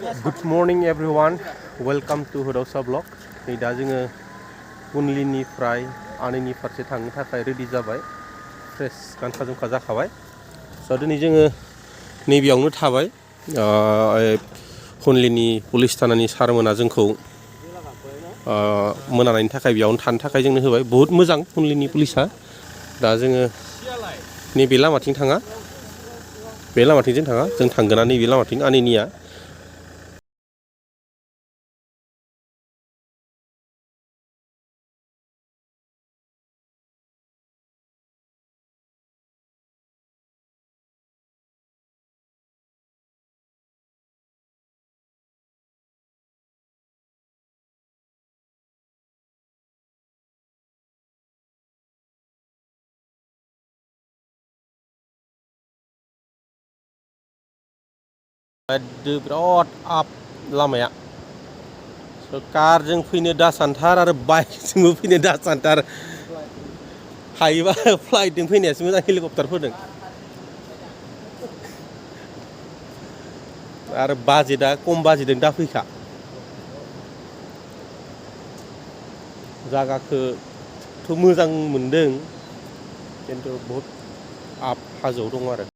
Good morning everyone. Welcome to Hwdaosha vlog. नै दा जोङो हुनलिनिफ्राय आनिनि फारसे थांनो थाखाय रेडि जाबाय. फ्रेश गानखा जोमखा जाखाबाय. स' दिनै जोङो नैबेयावनो थाबाय. हुनलिनि पुलिस थानानि सारमोना जोंखौ मोनानायनि थाखाय बेयावनो थानो थाखाय जोंनो होबाय. बहुत मोजां हुनलिनि पुलिसा. दा जोङो नैबे लामाथिं थाङा. बे लामाथिं जों थाङा. जों थांगोना नैबे लामाथिं आनिनिया. बिराद आप लामाया. कारजों फैनो दासानथार आरो बाइकजोंबो फैनो दासानथार. हायोबा फ्लाइटजों फैनायासो मोजां हेलिकप्टारफोरजों. आरो बाजेटआ खम बाजेटजों दाफैखा. जागाखौथ' मोजां मोनदों खिन्थु बहुत आप हाजोआव दङ आरो.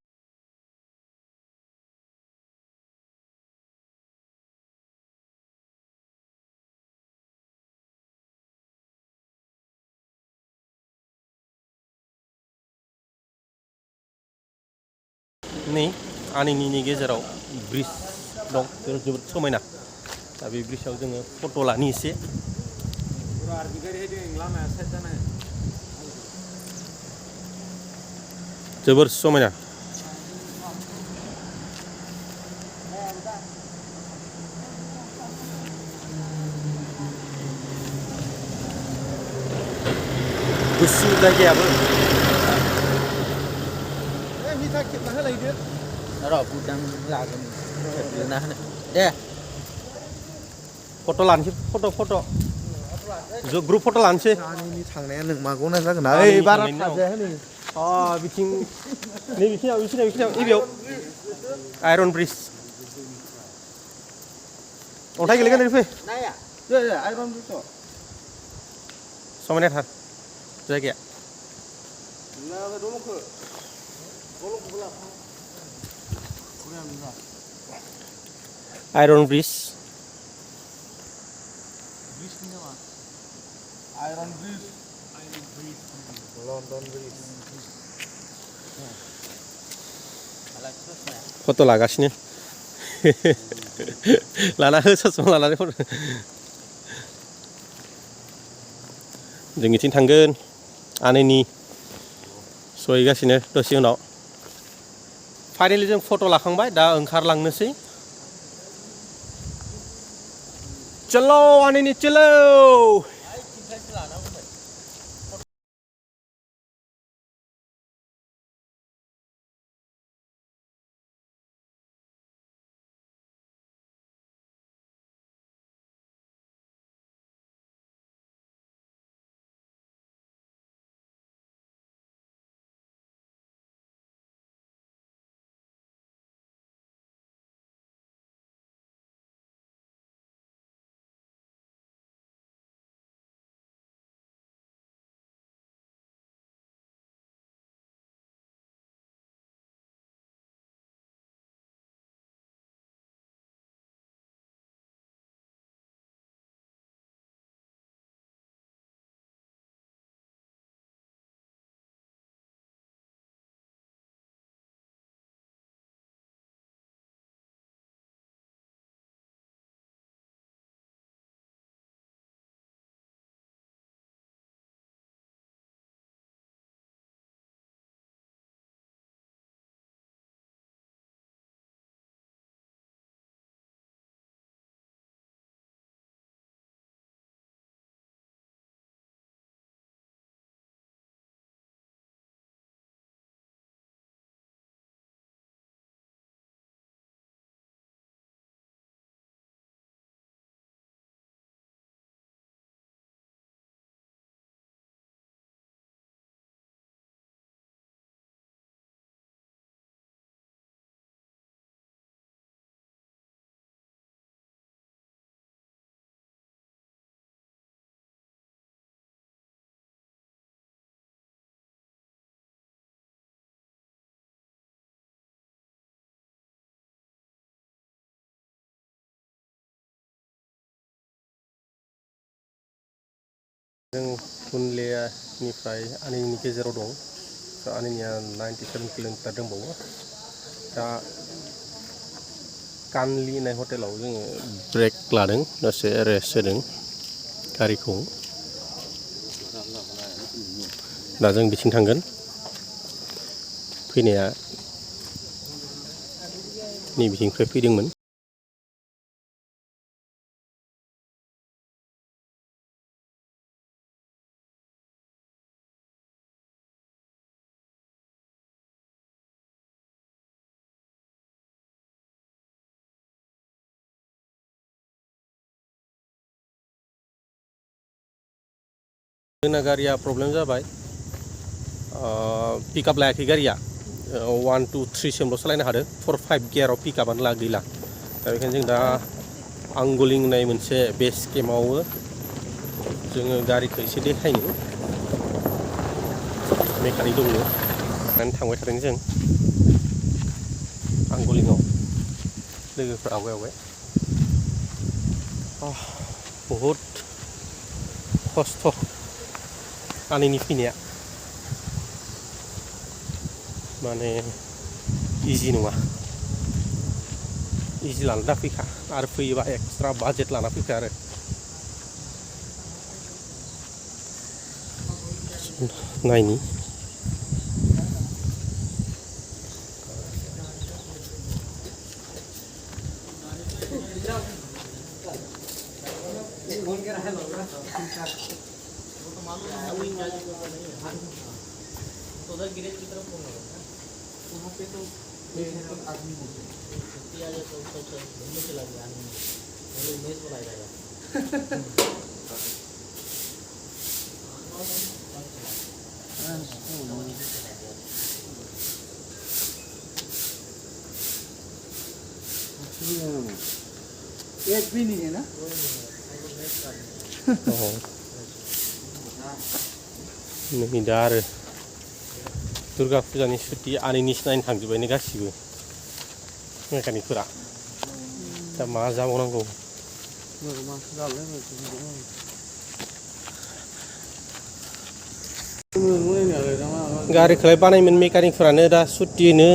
नै आनिनि गेजेराव ब्रिज दं जोबोद समायना. दा बे ब्रिजआव जोङो फट' लानि एसे. जोबोर समायना. गुसु जायगायाबो. दे फट' लानोसै फट' ज' ग्रुप फट' लानोसै. थांनाया नों मागौना जागोन ओइ बारा थाजाया नै बिथिं नैबेखिनियाव बेयाव आयरन ब्रिज. अन्थाइ गेलेगोन फै. आइरन ब्रिज समायनाथार जायगाया. Iron bridge. Iron bridge London bridge. फट' लागासिनो. लाना हो ससमा लानानै फट'. जों बिथिं थांगोन आनिनि सहैगासिनो दसे उनाव. फाइनालि जों फट' लाखांबाय. दा ओंखारलांनोसै. चलो आनिनि चलो. जों हुनलेनिफ्राय आनिनि गेजेराव दं आनिनिया 97 किल'मिटार दंबावो दा कानलि होननाय हटेलाव जोङो ब्रेक लादों दसे रेस्ट होदों गारिखौ दा जों बिथिं थांगोन फैनाया नै बिथिंनिफ्राय फैदोंमोन जोंना गारिया प्रब्लेम जाबाय पिकआप लायाखै गारिया 1 2 3 सिमल' सालायनो हादों 4 5 गियाराव पिकआपानो गैला दा बेखायनो जों दा आंगलिं होननाय मोनसे बेस केम्पआव जोङो गारिखौ एसे देखायनो मेकानिक दङ माने थांबाय थादों जों आंगलिंआव लोगोफोर आवगाय बहुद खस्थ' आनिनि फैनाया माने इजि नङा इजि लाना दा फैखा आरो फैयोबा एक्सट्रा बाजेट लाना फैखा आरो नायनि उधर गिरेज की तरफ फोन वहाँ पे तो आदमी छुट्टी आ जाए तो घूमने चला गया आदमी मेज बुलाया जाएगा एक भी नहीं है ना नै दा आरो दुर्गा फुजानि सुटि आनिनिसो नायनो थांजोब्बायनो गासिबो मेकानिकफोरा दा मा जाबावनांगौ गारिखौलाय बानायमोन मेकानिकफोरानो दा सुटिनो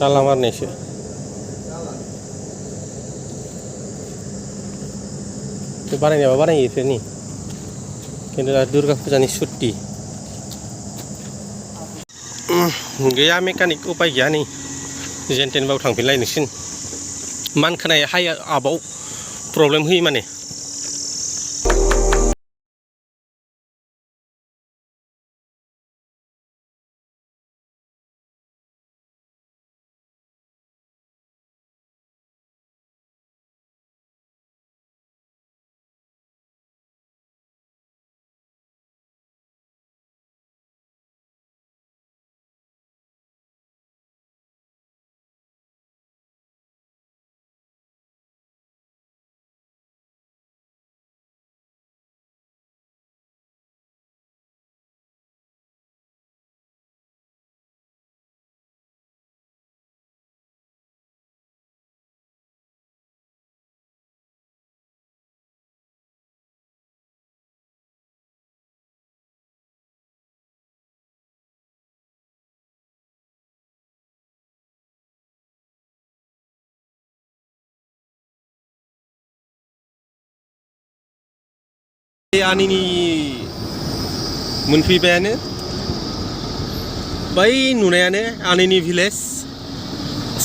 ताला मारनायसो बानायनायाबा बानायो बेफोरनि खिन्थु दा दुर्गा फुजानि सुट्टि गैया मेकानिक उपाय गैया नै जेन तेनबाबो थांफिनलायनोसिन मान खोनाय हाय आबाव प्रब्लेम होयो माने आनिनि मोनफैबायानो बै नुनायानो आनिनि भिलेज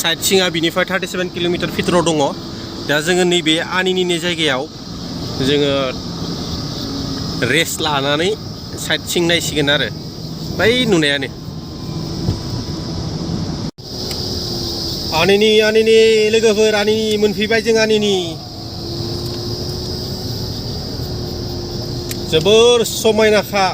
साइड सिङा बिनिफ्राय 37 किल'मिटार भितराव दङ दा जोङो नैबे आनिनिनि जायगायाव जोङो रेस्ट लानानै साइड सिं नायसिगोन आरो बै नुनायानो आनिनि लोगोफोर आनिनि मोनफैबाय जों आनिनि जोबोर समायनाखा